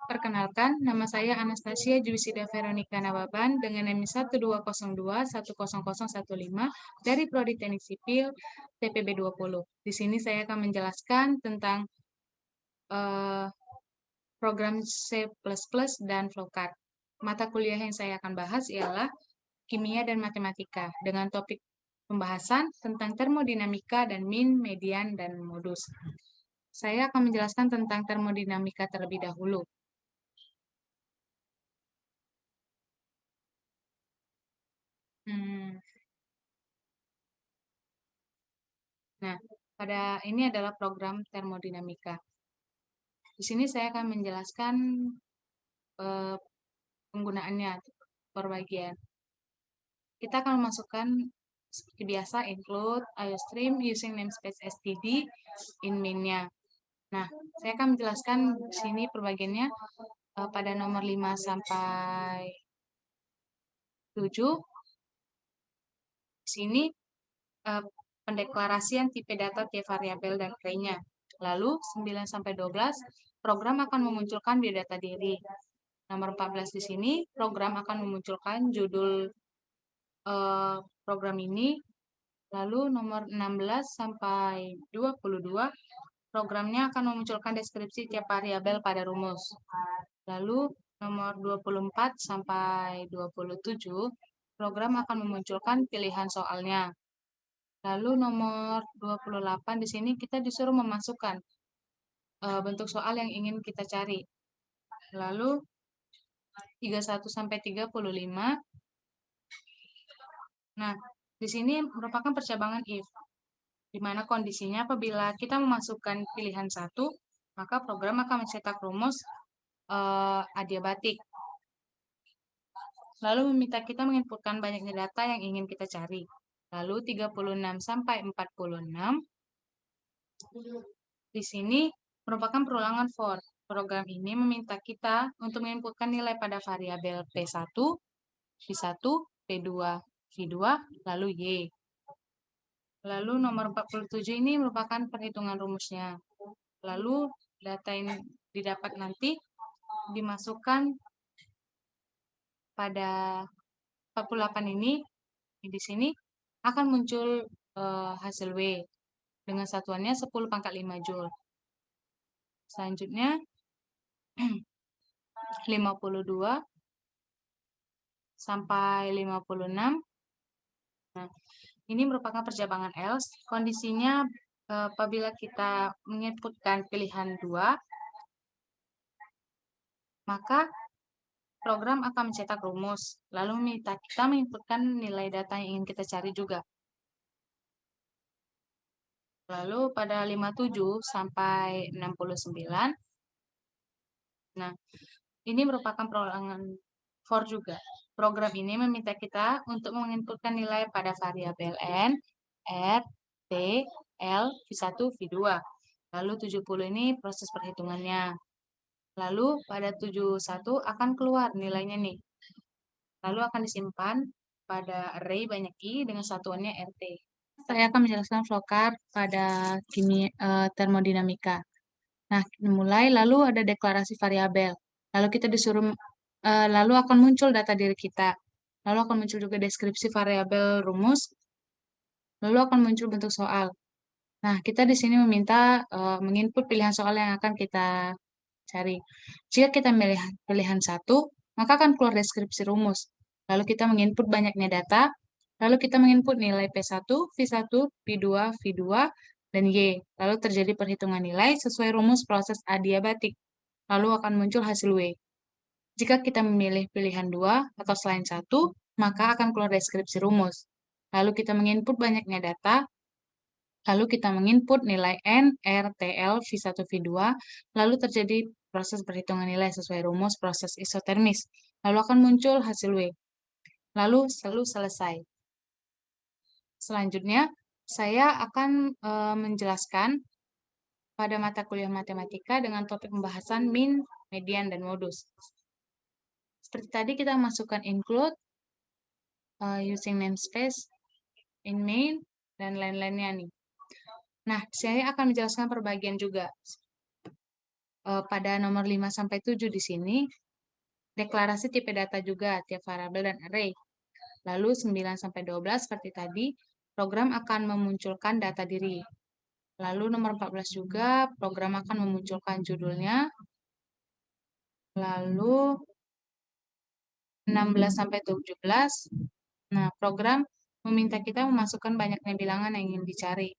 Perkenalkan, nama saya Anastasia Juwisida Veronica Nababan dengan NIM 1202100015 dari Prodi Teknik Sipil TPB 20. Di sini saya akan menjelaskan tentang eh, program C++ dan flowchart. Mata kuliah yang saya akan bahas ialah Kimia dan Matematika dengan topik pembahasan tentang termodinamika dan min, median, dan modus. Saya akan menjelaskan tentang termodinamika terlebih dahulu. Hmm, Nah, pada ini adalah program termodinamika. Di sini saya akan menjelaskan eh, penggunaannya per bagian. Kita akan memasukkan seperti biasa include IOStream using namespace std in main-nya. Nah, saya akan menjelaskan di sini perbagiannya pada nomor 5 sampai 7. Di sini eh, pendeklarasian tipe data, tipe variabel, dan array-nya. Lalu 9 sampai 12, program akan memunculkan biodata diri. Nomor 14 di sini, program akan memunculkan judul program ini. Lalu nomor 16 sampai 22, programnya akan memunculkan deskripsi tiap variabel pada rumus. Lalu nomor 24 sampai 27, program akan memunculkan pilihan soalnya. Lalu nomor 28 di sini kita disuruh memasukkan bentuk soal yang ingin kita cari. Lalu 31 sampai 35. Nah, di sini merupakan percabangan if, di mana kondisinya apabila kita memasukkan pilihan satu, maka program akan mencetak rumus adiabatik. Lalu meminta kita menginputkan banyaknya data yang ingin kita cari. Lalu 36 sampai 46. Di sini merupakan perulangan for. Program ini meminta kita untuk menginputkan nilai pada variabel P1, V1, P2, V2, lalu Y. Lalu nomor 47 ini merupakan perhitungan rumusnya. Lalu data yang didapat nanti dimasukkan pada 48 ini. Di sini akan muncul hasil W dengan satuannya 10 pangkat 5 Joule. Selanjutnya 52 sampai 56. Nah, ini merupakan percabangan else. Kondisinya apabila kita menginputkan pilihan 2, maka program akan mencetak rumus, lalu meminta kita menginputkan nilai data yang ingin kita cari juga. Lalu pada 57 sampai 69, nah, ini merupakan perulangan for juga. Program ini meminta kita untuk menginputkan nilai pada variabel N, R, T, L, V1, V2. Lalu 70 ini proses perhitungannya. Lalu pada 71 akan keluar nilainya nih. Lalu akan disimpan pada array banyak I dengan satuannya RT. Saya akan menjelaskan flowchart pada termodinamika. Nah, mulai lalu ada deklarasi variabel. Lalu kita disuruh lalu akan muncul data diri kita. Lalu akan muncul juga deskripsi variabel rumus. Lalu akan muncul bentuk soal. Nah, kita di sini meminta menginput pilihan soal yang akan kita cari. Jika kita memilih pilihan satu, maka akan keluar deskripsi rumus. Lalu kita menginput banyaknya data. Lalu kita menginput nilai P1, V1, P2, V2, dan Y. Lalu terjadi perhitungan nilai sesuai rumus proses adiabatik. Lalu akan muncul hasil W. Jika kita memilih pilihan 2 atau selain satu, maka akan keluar deskripsi rumus. Lalu kita menginput banyaknya data, lalu kita menginput nilai N, R, T, L, V1, V2, lalu terjadi proses perhitungan nilai sesuai rumus proses isotermis. Lalu akan muncul hasil W. Lalu selesai. Selanjutnya, saya akan menjelaskan pada mata kuliah matematika dengan topik pembahasan min, median, dan modus. Seperti tadi kita masukkan include, using namespace, in main, dan lain-lainnya nih. Nah, saya akan menjelaskan perbagian juga. pada nomor 5 sampai 7 di sini, deklarasi tipe data juga, tiap variabel dan array. Lalu 9 sampai 12 seperti tadi, program akan memunculkan data diri. Lalu nomor 14 juga, program akan memunculkan judulnya. Lalu 16 sampai 17, nah program meminta kita memasukkan banyaknya bilangan yang ingin dicari.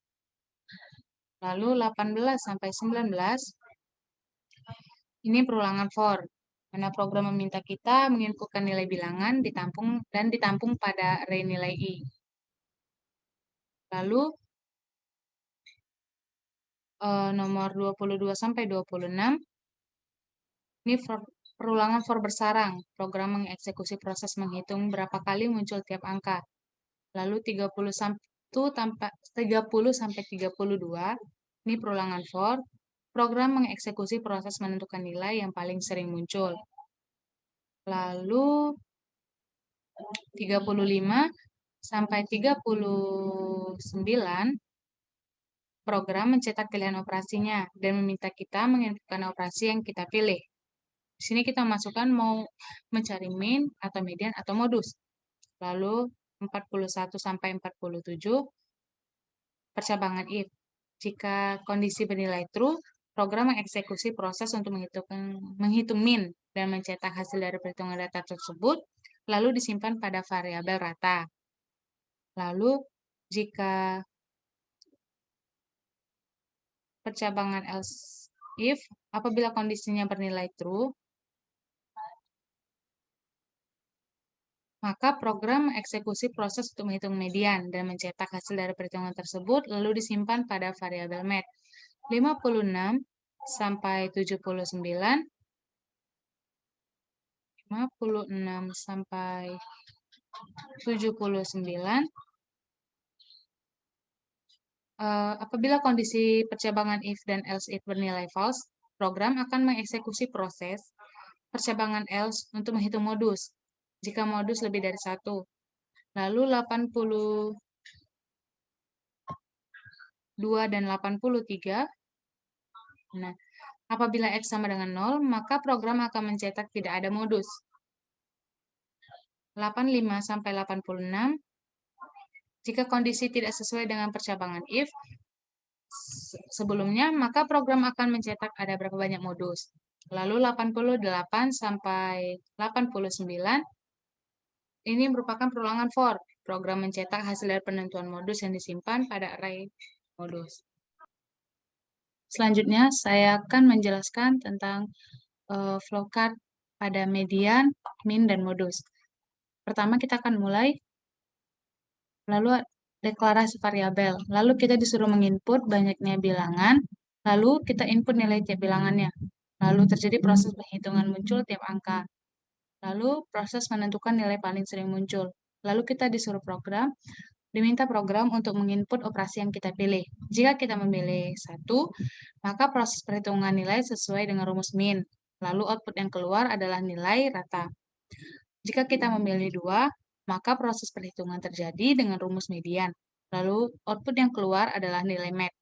Lalu 18 sampai 19, ini perulangan for, mana program meminta kita menginputkan nilai bilangan ditampung pada array nilai i. Lalu nomor 22 sampai 26, ini perulangan for bersarang. Program mengeksekusi proses menghitung berapa kali muncul tiap angka. Lalu 30 sampai 32, ini perulangan for. Program mengeksekusi proses menentukan nilai yang paling sering muncul. Lalu 35 sampai 39, program mencetak pilihan operasinya dan meminta kita menginputkan operasi yang kita pilih. Di sini kita masukkan mau mencari min atau median atau modus. Lalu 41 sampai 47, percabangan if. Jika kondisi bernilai true, program mengeksekusi proses untuk menghitung min dan mencetak hasil dari perhitungan data tersebut, lalu disimpan pada variabel rata. Lalu, jika percabangan else if, apabila kondisinya bernilai true, maka program mengeksekusi proses untuk menghitung median dan mencetak hasil dari perhitungan tersebut, lalu disimpan pada variabel math. 56 sampai 79, 56 sampai 79, apabila kondisi percabangan if dan else if bernilai false, program akan mengeksekusi proses percabangan else untuk menghitung modus, jika modus lebih dari 1. Lalu 82 dan 83, nah, apabila X sama dengan 0, maka program akan mencetak tidak ada modus. 85 sampai 86, jika kondisi tidak sesuai dengan percabangan if sebelumnya, maka program akan mencetak ada berapa banyak modus. Lalu 88 sampai 89, ini merupakan perulangan for. Program mencetak hasil dari penentuan modus yang disimpan pada array modus. Selanjutnya, saya akan menjelaskan tentang flowchart pada median, min, dan modus. Pertama, kita akan mulai, lalu deklarasi variabel. Lalu kita disuruh menginput banyaknya bilangan, lalu kita input nilai tiap bilangannya. Lalu terjadi proses penghitungan muncul tiap angka. Lalu proses menentukan nilai paling sering muncul. Lalu kita disuruh diminta program untuk menginput operasi yang kita pilih. Jika kita memilih 1, maka proses perhitungan nilai sesuai dengan rumus min. Lalu output yang keluar adalah nilai rata. Jika kita memilih 2, maka proses perhitungan terjadi dengan rumus median. Lalu output yang keluar adalah nilai math.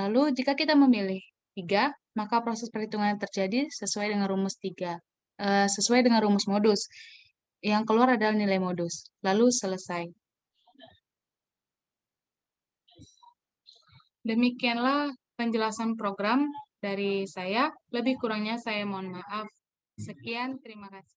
Lalu jika kita memilih 3, maka proses perhitungan terjadi sesuai dengan rumus modus. Yang keluar adalah nilai modus. Lalu selesai. Demikianlah penjelasan program dari saya. Lebih kurangnya saya mohon maaf. Sekian, terima kasih.